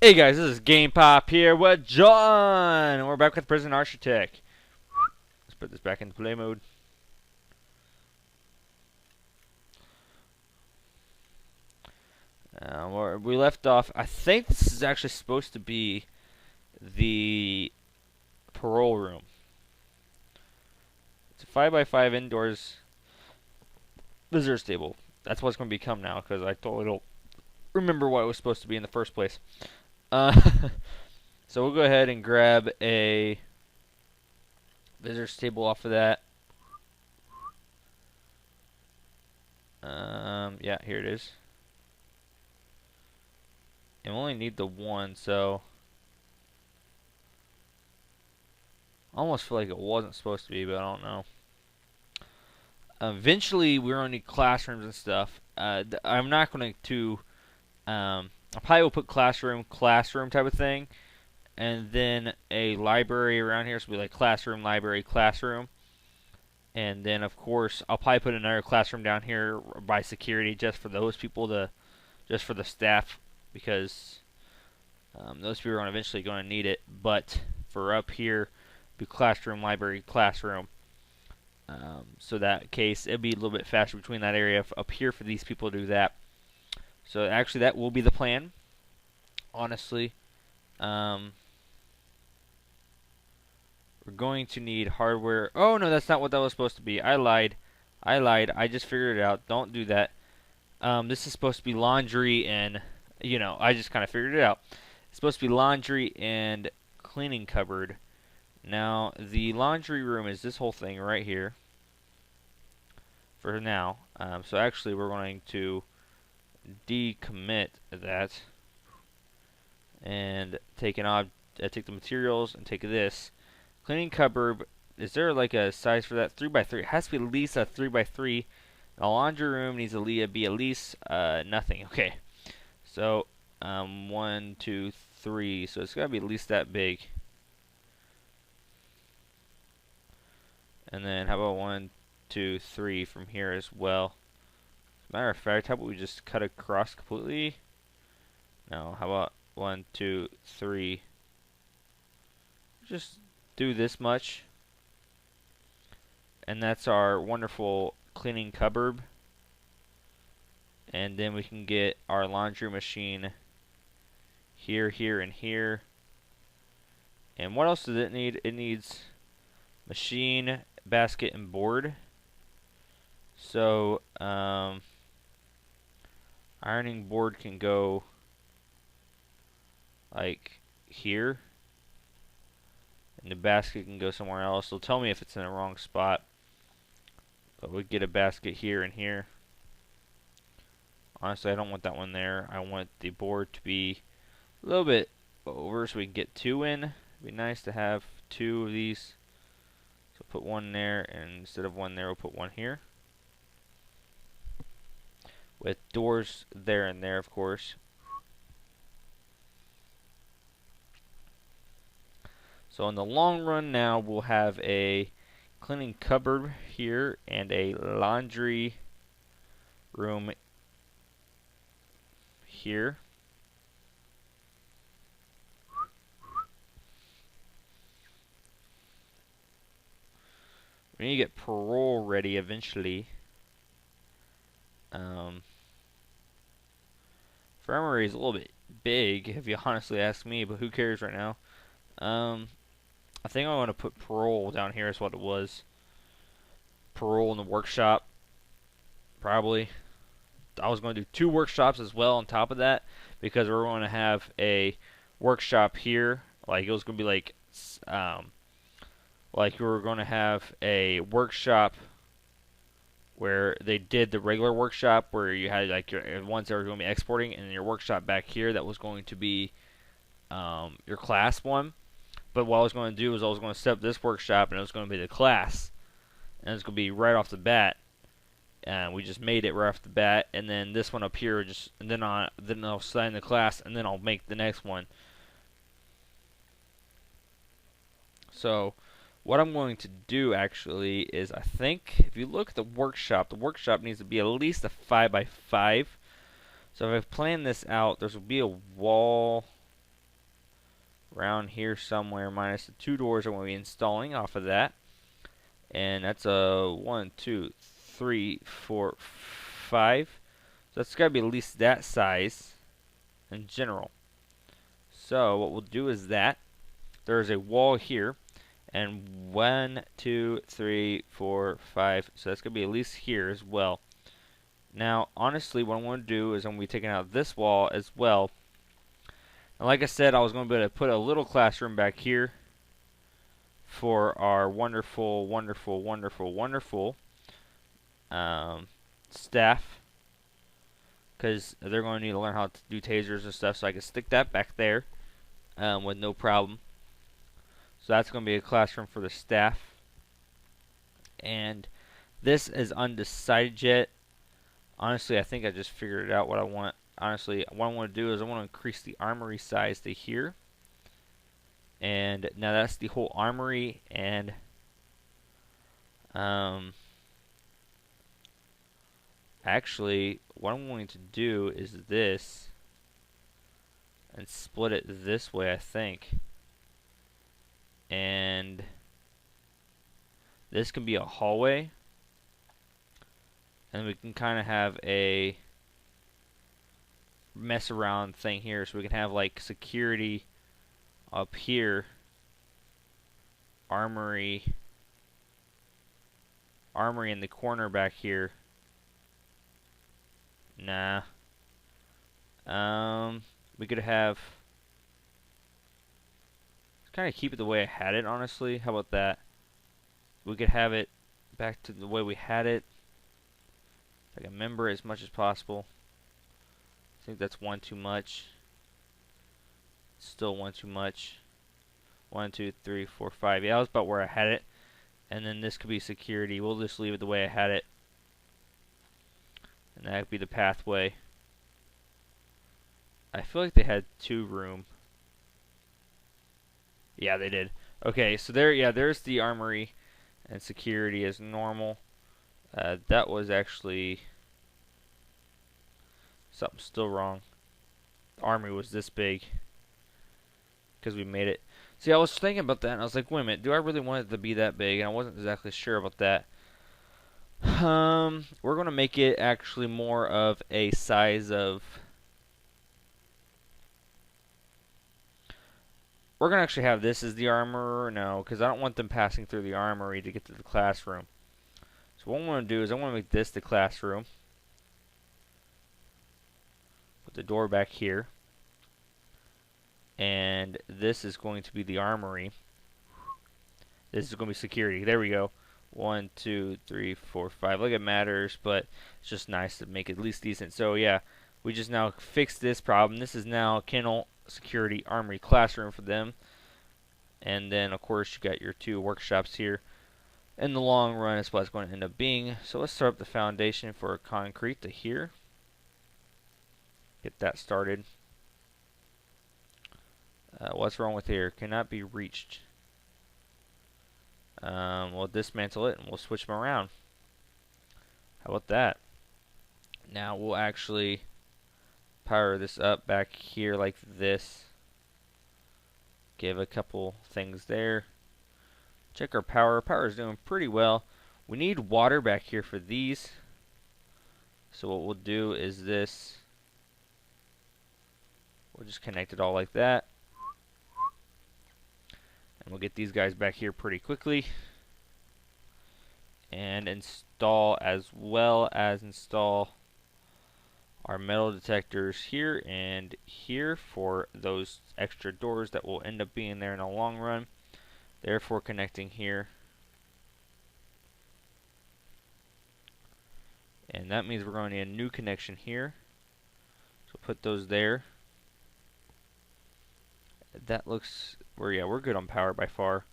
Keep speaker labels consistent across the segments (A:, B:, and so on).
A: Hey guys, this is GamePop here with John. We're back with Prison Architect. Let's put this back into play mode. Where we left off, I think this is actually supposed to be the parole room. It's a 5x5 indoors visitors table. That's what it's going to become now because I totally don't remember what it was supposed to be in the first place. Uh, so we'll go ahead and grab a visitors table off of that. Yeah, here it is. And we only need the one, so I almost feel like it wasn't supposed to be, but I don't know. Eventually, we're going to need classrooms and stuff. I'm not going to. I probably will put classroom type of thing, and then a library around here. So it'll be like classroom, library, classroom, and then of course I'll probably put another classroom down here by security, just for those people just for the staff, because those people are eventually going to need it. But for up here, be classroom, library, classroom. So that case, it'll be a little bit faster between that area up here for these people to do that. So actually, that will be the plan. Honestly, we're going to need hardware. Oh no, that's not what that was supposed to be. I lied. I just figured it out. Don't do that. This is supposed to be laundry and, I just kind of figured it out. It's supposed to be laundry and cleaning cupboard. Now, the laundry room is this whole thing right here for now. So actually, we're going to decommit that and take take the materials and take this. Cleaning cupboard, is there like a size for that? 3x3. It has to be at least a 3x3. The laundry room needs to be at least nothing. Okay. So, 1, 2, 3. So it's got to be at least that big. And then how about 1, 2, 3 from here as well? As a matter of fact, how about we just cut across completely? No, how about 1, 2, 3? Just do this much. And that's our wonderful cleaning cupboard. And then we can get our laundry machine here, here, and here. And what else does it need? It needs machine, basket, and board. So, ironing board can go like here. And the basket can go somewhere else. It'll tell me if it's in the wrong spot. But we'll get a basket here and here. Honestly, I don't want that one there. I want the board to be a little bit over so we can get 2 in. It'd be nice to have 2 of these. So put 1 there, and instead of 1 there, we'll put 1 here. With doors there and there, of course. So in the long run now, we'll have a cleaning cupboard here and a laundry room here. We need to get parole ready eventually. Infirmary is a little bit big, if you honestly ask me, but who cares right now? I think I want to put parole down here is what it was. Parole in the workshop. Probably. I was going to do 2 workshops as well on top of that, because we're going to have a workshop here. Like it was going to be like we were going to have a workshop where they did the regular workshop where you had like your ones that were going to be exporting, and then your workshop back here that was going to be your class one. But what I was going to do is I was going to set up this workshop, and it was going to be the class, and it's going to be right off the bat. And we just made it right off the bat, and then this one up here, then I'll sign the class, and then I'll make the next one. So what I'm going to do actually is, I think if you look at the workshop needs to be at least a 5x5. So if I plan this out, there's will be a wall around here somewhere, minus the 2 doors I'm going to be installing off of that. And that's a 1, 2, 3, 4, 5. So that's got to be at least that size in general. So what we'll do is that there's a wall here, and 1, 2, 3, 4, 5. So that's going to be at least here as well. Now, honestly, what I'm going to do is I'm going to be taking out this wall as well. And like I said, I was going to be able to put a little classroom back here for our wonderful, wonderful, wonderful, wonderful staff, because they're going to need to learn how to do tasers and stuff, so I can stick that back there with no problem. So that's going to be a classroom for the staff. And this is undecided yet. Honestly, I think I just figured it out what I want. Honestly, what I want to do is I want to increase the armory size to here. And now that's the whole armory, and actually what I'm going to do is this and split it this way, I think. And this can be a hallway, and we can kind of have a mess around thing here, so we can have like security up here, armory in the corner back here. Nah. We could have, kind of keep it the way I had it, honestly. How about that? We could have it back to the way we had it. If I can remember as much as possible. I think that's one too much. Still one too much. 1, 2, 3, 4, 5. Yeah, that was about where I had it. And then this could be security. We'll just leave it the way I had it. And that could be the pathway. I feel like they had 2 room. Yeah, they did. Okay, so there, yeah, there's the armory and security as normal. That was actually something still wrong. The armory was this big because we made it. See, I was thinking about that, and I was like, wait a minute, do I really want it to be that big? And I wasn't exactly sure about that. We're going to make it actually more of a size of... We're going to actually have this as the armor. No, because I don't want them passing through the armory to get to the classroom. So what I want to do is I want to make this the classroom. Put the door back here. And this is going to be the armory. This is going to be security. There we go. 1, 2, 3, 4, 5. Like it matters, but it's just nice to make it at least decent. So yeah, we just now fixed this problem. This is now kennel, security, armory, classroom for them. And then of course you got your 2 workshops here. In the long run, that's what it's going to end up being. So let's start up the foundation for concrete to here. Get that started. What's wrong with here? Cannot be reached. We'll dismantle it and we'll switch them around. How about that? Now we'll actually power this up back here like this. Give a couple things there. Check our power. Power is doing pretty well. We need water back here for these. So what we'll do is this. We'll just connect it all like that. And we'll get these guys back here pretty quickly. And install, as well as install our metal detectors here and here for those extra doors that will end up being there in the long run. Therefore connecting here. And that means we're going to need a new connection here. So put those there. That looks, we're good on power by far.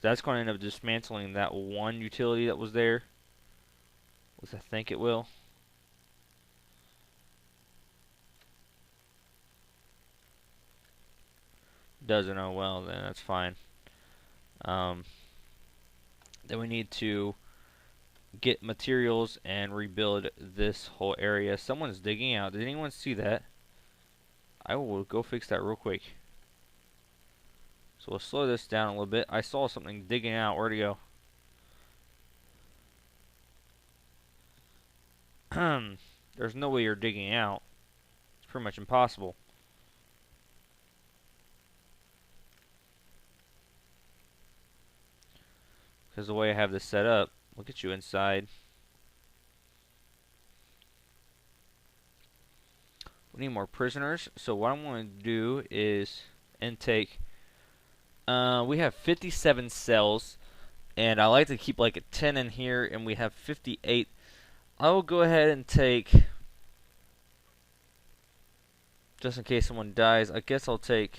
A: That's going to end up dismantling that one utility that was there. At least I think it will. Doesn't, oh well, then that's fine. Then we need to get materials and rebuild this whole area. Someone's digging out. Did anyone see that? I will go fix that real quick. So we'll slow this down a little bit. I saw something digging out. Where'd it go? There's no way you're digging out. It's pretty much impossible. Because the way I have this set up, look at you inside. We need more prisoners. So what I'm going to do is intake. We have 57 cells, and I like to keep like a 10 in here, and we have 58. I will go ahead and take, just in case someone dies, I guess I'll take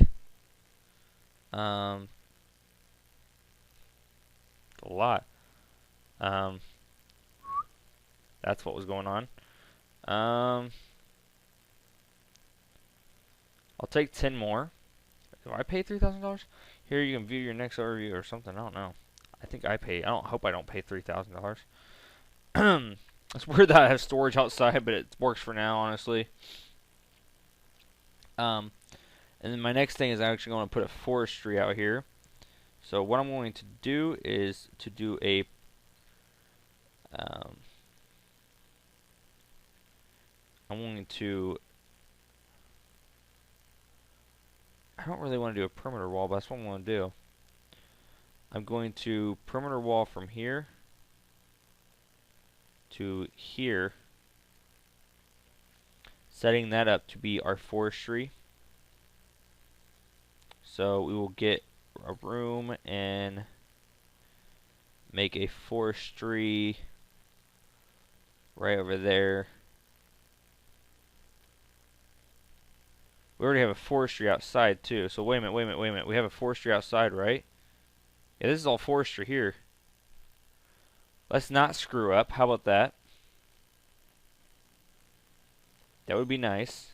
A: a lot. That's what was going on. I'll take 10 more. Do I pay $3,000? Here you can view your next overview or something. I don't know. I think I pay. Hope I don't pay $3,000. It's weird that I have storage outside, but it works for now, honestly. And then my next thing is I'm actually going to put a forestry out here. So what I'm going to do is to do a I'm going to. I don't really want to do a perimeter wall, but that's what I'm going to do. I'm going to perimeter wall from here to here, setting that up to be our forestry. So we will get a room and make a forestry right over there. We already have a forestry outside too. So wait a minute. We have a forestry outside, right? Yeah, this is all forestry here. Let's not screw up. How about that? That would be nice.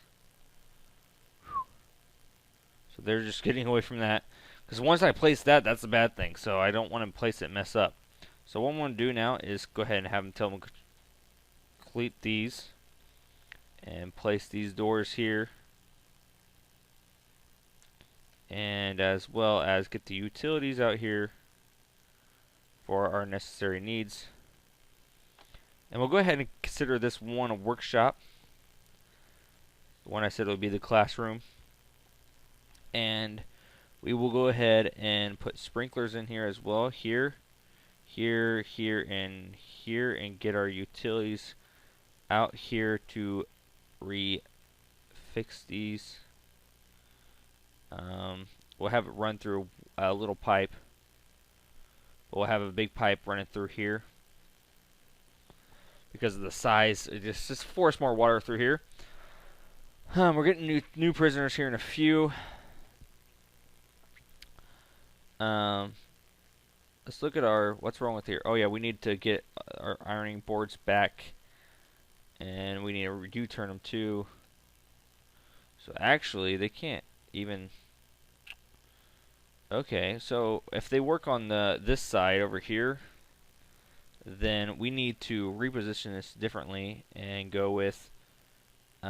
A: So they're just getting away from that. Because once I place that, that's a bad thing. So I don't want to place it and mess up. So what I'm going to do now is go ahead and have them tell them to complete these. And place these doors here. And as well as get the utilities out here for our necessary needs. And we'll go ahead and consider this one a workshop. The one I said would be the classroom. And we will go ahead and put sprinklers in here as well. Here, and here, and get our utilities out here to fix these. We'll have it run through a little pipe. We'll have a big pipe running through here. Because of the size, it just force more water through here. We're getting new prisoners here in a few. Let's look at what's wrong with here. Oh yeah, we need to get our ironing boards back. And we need to U-turn them too. So actually, they can't even. Okay, so if they work on this side over here, then we need to reposition this differently and go with if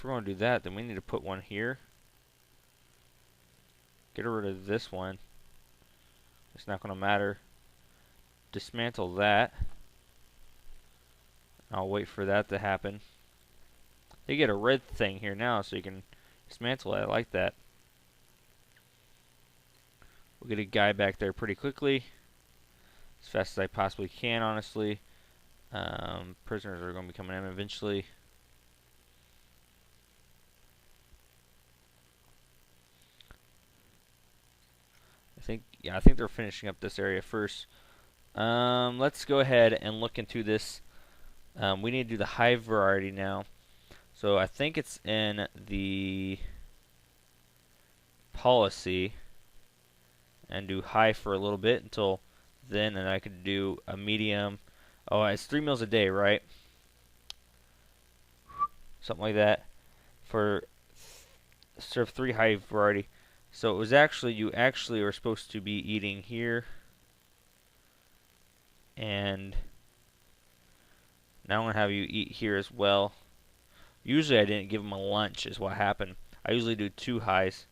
A: we're going to do that, then we need to put one here. Get rid of this one. It's not going to matter. Dismantle that. I'll wait for that to happen. They get a red thing here now, so you can dismantle it. I like that. We'll get a guy back there pretty quickly. As fast as I possibly can, honestly. Prisoners are going to be coming in eventually. I think they're finishing up this area first. Let's go ahead and look into this. We need to do the hive variety now. So I think it's in the policy, and do high for a little bit until then, and I could do a medium. Oh, it's 3 meals a day, right? Something like that for serve 3 hive variety. So it was actually, you actually are supposed to be eating here and Now I'm gonna have you eat here as well. Usually I didn't give them a lunch is what happened. I usually do 2 highs.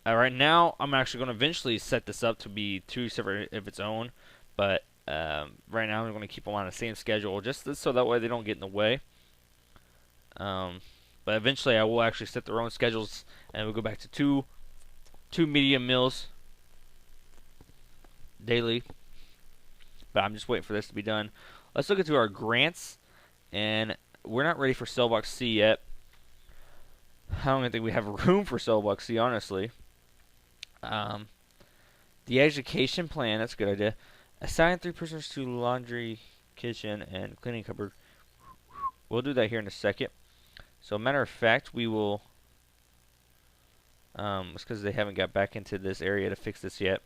A: Right now I'm actually going to eventually set this up to be 2 separate of its own, but right now I'm going to keep them on the same schedule just so that way they don't get in the way. Um, but eventually I will actually set their own schedules and we'll go back to two medium meals daily. But I'm just waiting for this to be done. Let's look into our grants, and we're not ready for Cell Box C yet. I don't even think we have room for Cell Box C, honestly. Um, the education plan, that's a good idea. Assign 3 prisoners to laundry, kitchen, and cleaning cupboard. We'll do that here in a second. So, matter of fact, we will. It's because they haven't got back into this area to fix this yet.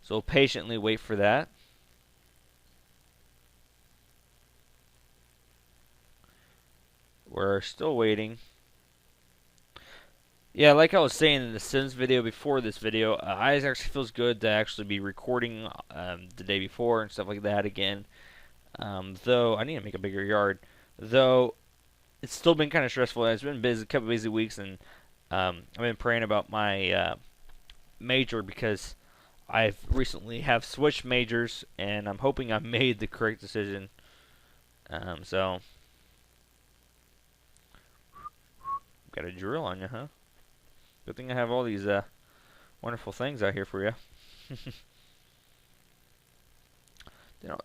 A: So, we'll patiently wait for that. We're still waiting. Yeah, like I was saying in the Sims video before this video, it actually feels good to actually be recording the day before and stuff like that again. Though I need to make a bigger yard. Though it's still been kind of stressful. It's been busy, a couple busy weeks, and I've been praying about my major because I've recently have switched majors, and I'm hoping I made the correct decision. So got a drill on you, huh? Good thing I have all these wonderful things out here for you.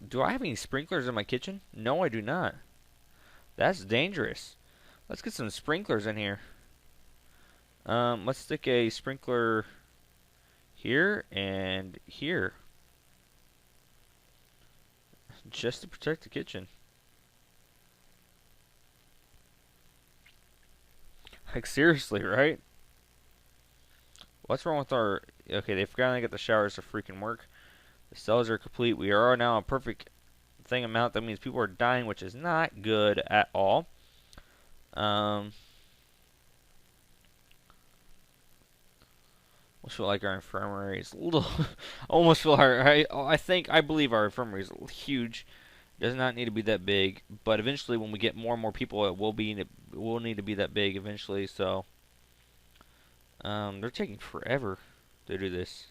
A: Do I have any sprinklers in my kitchen? No, I do not. That's dangerous. Let's get some sprinklers in here. Let's stick a sprinkler here and here. Just to protect the kitchen. Like, seriously, right? What's wrong with our... Okay, they forgot to get the showers to freaking work. The cells are complete. We are now a perfect thing amount. That means people are dying, which is not good at all. Almost feel like our infirmary is a little... almost feel I believe our infirmary is huge. Does not need to be that big, but eventually when we get more and more people, it will need to be that big eventually. So they're taking forever to do this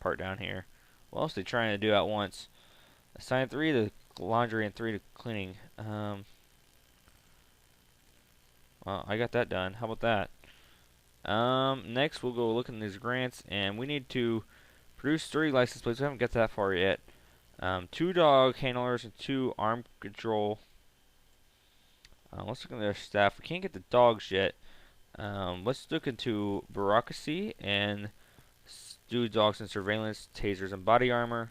A: part down here. What else are they trying to do at once? Assign 3 to laundry and 3 to cleaning. Well, I got that done. How about that? Next we'll go look in these grants, and we need to produce 30 license plates. We haven't got that far yet. 2 dog handlers and 2 arm control. Let's look at their staff. We can't get the dogs yet. Let's look into bureaucracy and do dogs and surveillance, tasers and body armor.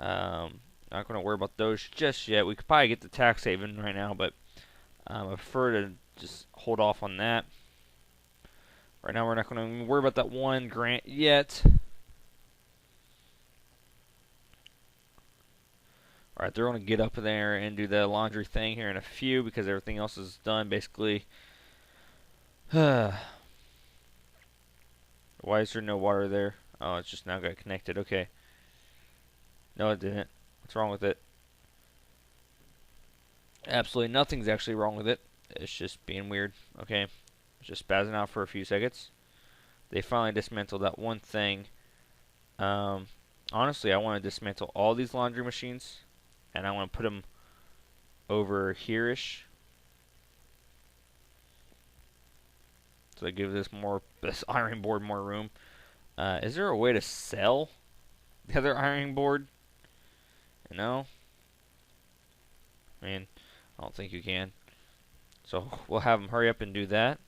A: Not going to worry about those just yet. We could probably get the tax haven right now, but I prefer to just hold off on that. Right now we're not going to worry about that one grant yet. Alright, they're going to get up there and do the laundry thing here in a few because everything else is done basically. Why is there no water there? Oh, it's just now got connected. Okay. No, it didn't. What's wrong with it? Absolutely nothing's actually wrong with it. It's just being weird. Okay. It's just spazzing out for a few seconds. They finally dismantled that one thing. Honestly, I want to dismantle all these laundry machines, and I want to put them over here-ish. So that gives this ironing board more room. Is there a way to sell the other ironing board? No? I mean, I don't think you can. So we'll have them hurry up and do that.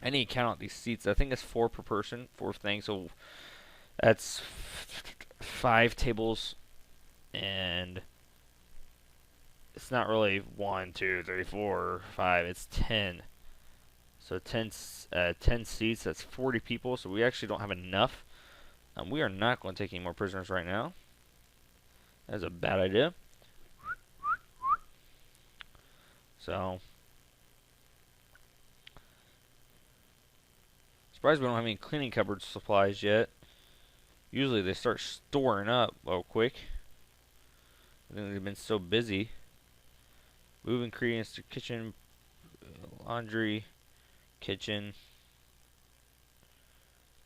A: I need to count out these seats. I think it's 4 per person, 4 things. So that's 5 tables, and it's not really 1, 2, 3, 4, 5. It's 10. So 10 seats. That's 40 people. So we actually don't have enough. We are not going to take any more prisoners right now. That's a bad idea. So surprised we don't have any cleaning cupboard supplies yet. Usually they start storing up real quick. I think they've been so busy. Move ingredients to kitchen, laundry, kitchen,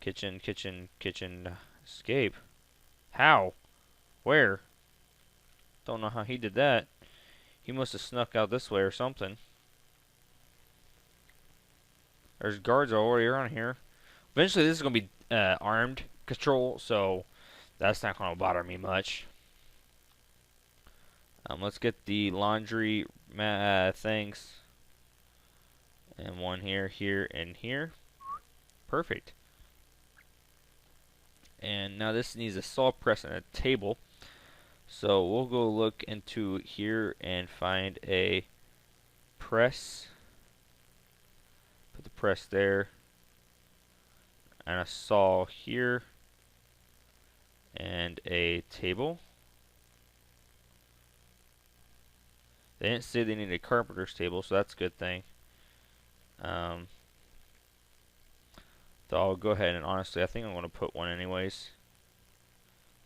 A: kitchen. Escape. How? Where? Don't know how he did that. He must have snuck out this way or something. There's guards already around here. Eventually, this is going to be armed control, so that's not going to bother me much. Let's get the laundry things. And one here, here, and here. Perfect. And now this needs a saw press and a table. So we'll go look into here and find a press. Put the press there. And a saw here. And a table. They didn't say they need a carpenter's table, so that's a good thing. So I'll go ahead and honestly, I think I'm going to put one anyways.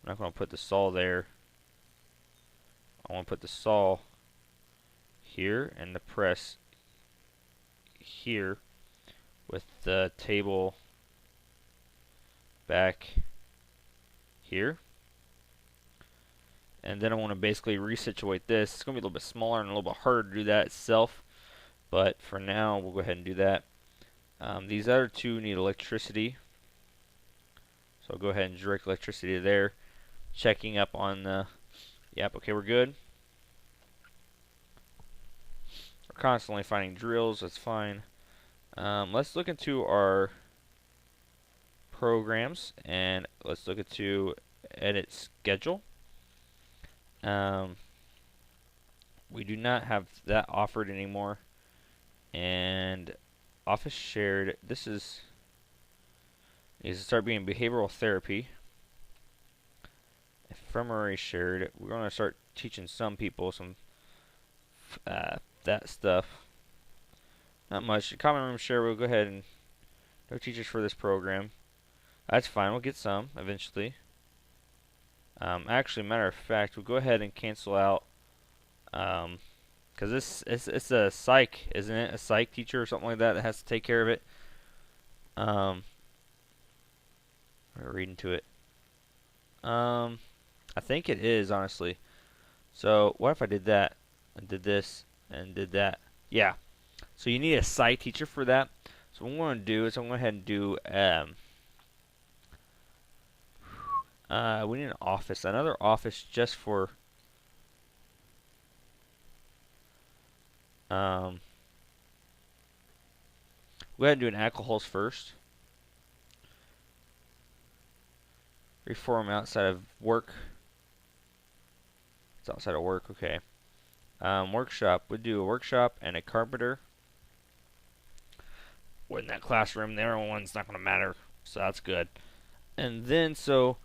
A: I'm not going to put the saw there. I want to put the saw here and the press here with the table back here. And then I want to basically resituate this. It's going to be a little bit smaller and a little bit harder to do that itself. But for now, we'll go ahead and do that. These other two need electricity. So I'll go ahead and direct electricity there. Checking up on the... Yep, okay, we're good. We're constantly finding drills. That's fine. Let's look into our programs. And let's look into edit schedule. We do not have that offered anymore. And office shared, this is needs to start being behavioral therapy. Infirmary shared, we're going to start teaching some people some that stuff. Not much. Common room share, we'll go ahead and no teachers for this program. That's fine, we'll get some eventually. Actually, matter of fact, we'll go ahead and cancel out because it's a psych, isn't it? A psych teacher or something like that that has to take care of it. I'm reading to it. I think it is, honestly. So what if I did that and did this and did that? Yeah. So you need a psych teacher for that. So what I'm going to do is I'm going to go ahead and do we need an office, another office just for we'll go ahead and do an alcohols first. Reform outside of work. It's outside of work, okay. Workshop. We'll do a workshop and a carpenter. We're in that classroom. The other one's not going to matter, so that's good. And then, so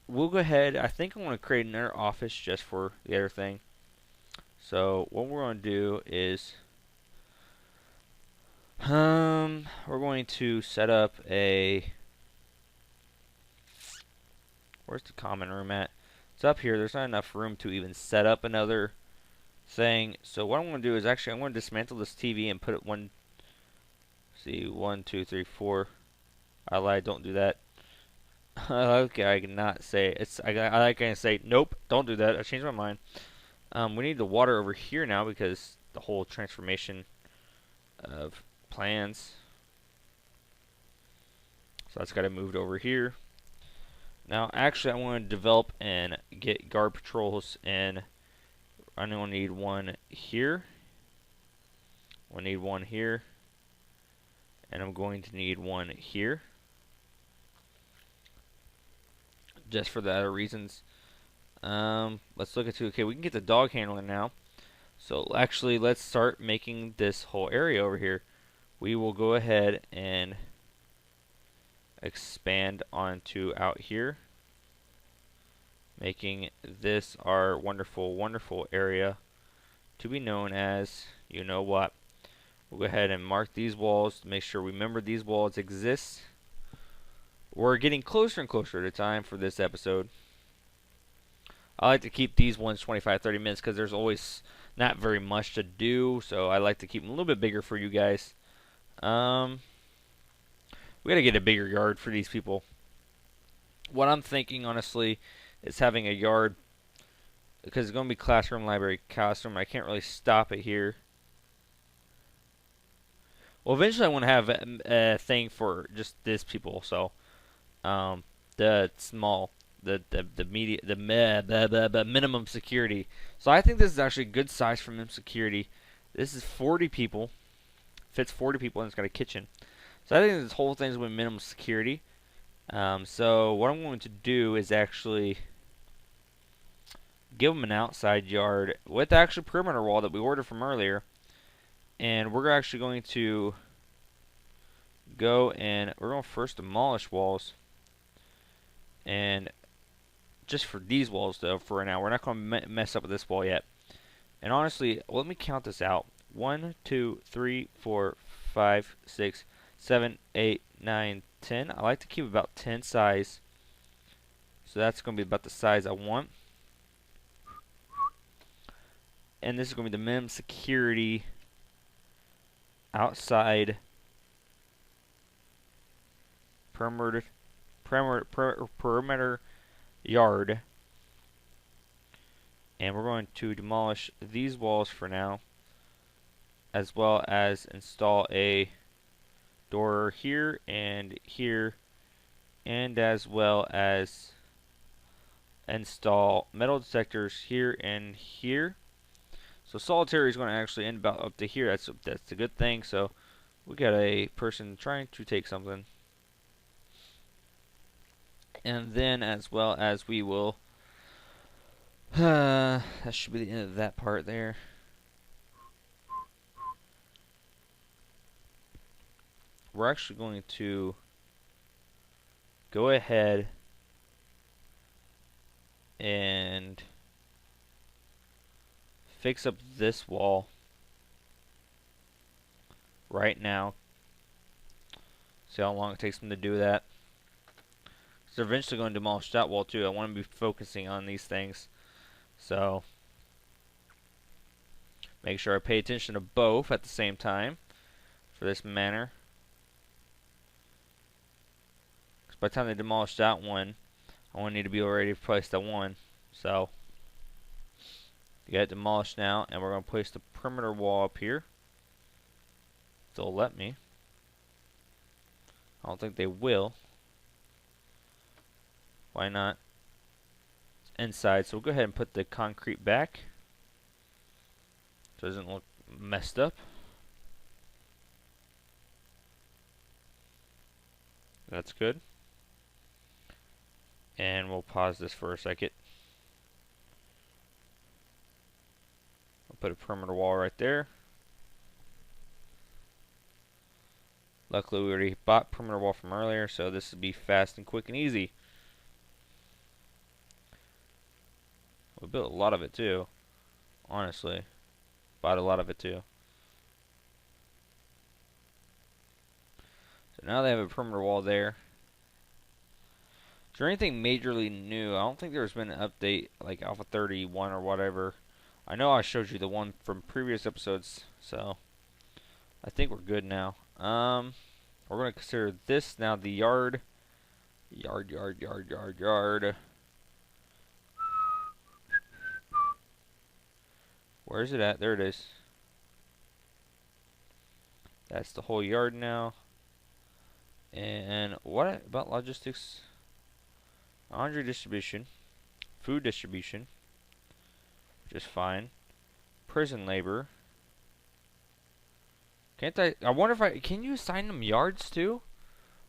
A: we'll go ahead. I think I want to create another office just for the other thing. So what we're going to do is we're going to set up a... Where's the common room at? It's up here. There's not enough room to even set up another thing. So what I'm going to do is actually I'm going to dismantle this TV and put it one... See, 1, 2, 3, 4. I lied. Don't do that. Okay, I cannot say it's. I can say nope. Don't do that. I changed my mind. We need the water over here now because the whole transformation of plans. So that's got to move over here. Now, actually, I want to develop and get guard patrols, and I only need one here. I need one here, and I'm going to need one here, just for the other reasons. Let's look at two. Okay, we can get the dog handler now. So actually, let's start making this whole area over here. We will go ahead and expand onto out here, making this our wonderful, wonderful area to be known as, you know what. We'll go ahead and mark these walls to make sure we remember these walls exist. we're getting closer and closer to time for this episode. I like to keep these ones 25, 30 minutes because there's always not very much to do. So I like to keep them a little bit bigger for you guys. We got to get a bigger yard for these people. What I'm thinking, honestly, is having a yard because it's going to be classroom, library, classroom. I can't really stop it here. Well, eventually I want to have a thing for just this people. So, the small, the media, the minimum security. So I think this is actually a good size for minimum security. This is 40 people, fits 40 people, and it's got a kitchen. So I think this whole thing is going to be minimum security. So what I'm going to do is actually give them an outside yard with the actual perimeter wall that we ordered from earlier. And we're actually going to go and we're going to first demolish walls. And just for these walls, though, for now, we're not going to mess up with this wall yet. And honestly, let me count this out. 1, 2, 3, 4, 5, 6, 7, 8, 9, 10. I like to keep about 10 size. So that's going to be about the size I want. And this is going to be the minimum security outside perimeter yard. And we're going to demolish these walls for now, as well as install a door here, and as well as install metal detectors here and here. So solitary is going to actually end about up to here. That's a good thing. So we got a person trying to take something. And then as well as we will that should be the end of that part there. We're actually going to go ahead and fix up this wall right now. See how long it takes them to do that. So they're eventually going to demolish that wall too. I want to be focusing on these things. So make sure I pay attention to both at the same time for this manner. Because by the time they demolish that one, I want to need to be already placed that one. So you got it demolished now, and we're going to place the perimeter wall up here. If they'll let me. I don't think they will. Why not? It's inside, so we'll go ahead and put the concrete back so it doesn't look messed up. That's good. And we'll pause this for a second. I'll put a perimeter wall right there. Luckily, we already bought perimeter wall from earlier, so this will be fast and quick and easy. We built a lot of it too, honestly. Bought a lot of it too. So now they have a perimeter wall there. Is there anything majorly new? I don't think there's been an update like Alpha 31 or whatever. I know I showed you the one from previous episodes, so I think we're good now. We're going to consider this now the yard. Yard. Where is it at? There it is. That's the whole yard now. And what about logistics? Laundry distribution. Food distribution. Just fine. Prison labor. Can't I wonder if can you assign them yards too?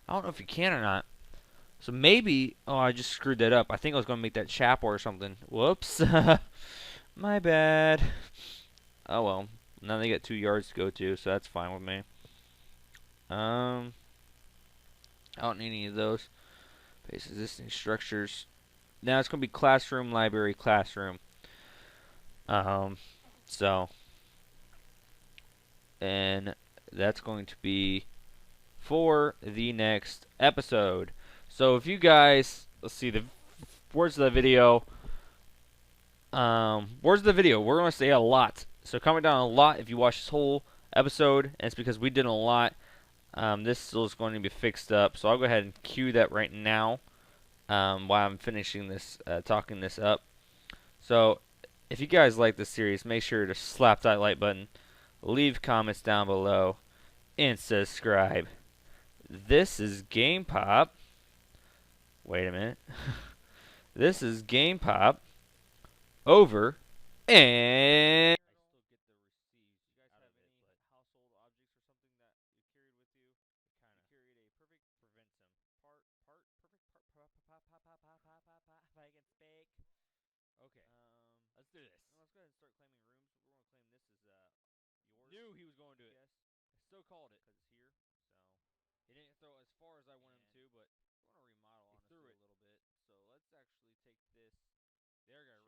A: I don't know if you can or not. So maybe, oh, I just screwed that up. I think I was going to make that chapel or something. Whoops. My bad. Oh well. Now they got 2 yards to go to, so that's fine with me. I don't need any of those. Base existing structures. Now it's going to be classroom, library, classroom. So, and that's going to be for the next episode. So if you guys, let's see, the words of the video. Words of the video. We're gonna say a lot. So comment down a lot if you watch this whole episode, and it's because we did a lot. This still is going to be fixed up, so I'll go ahead and cue that right now. While I'm finishing this, talking this up. So if you guys like this series, make sure to slap that like button, leave comments down below, and subscribe. This is GamePop. Wait a minute. This is GamePop over and Okay, let's do this. Let's go ahead and start claiming rooms. We're going to claim this as yours. Knew he was going to do it. I still called it because it's here. So he didn't throw as far as I wanted him to, but I want to remodel honestly a little bit. So let's actually take this. There we go.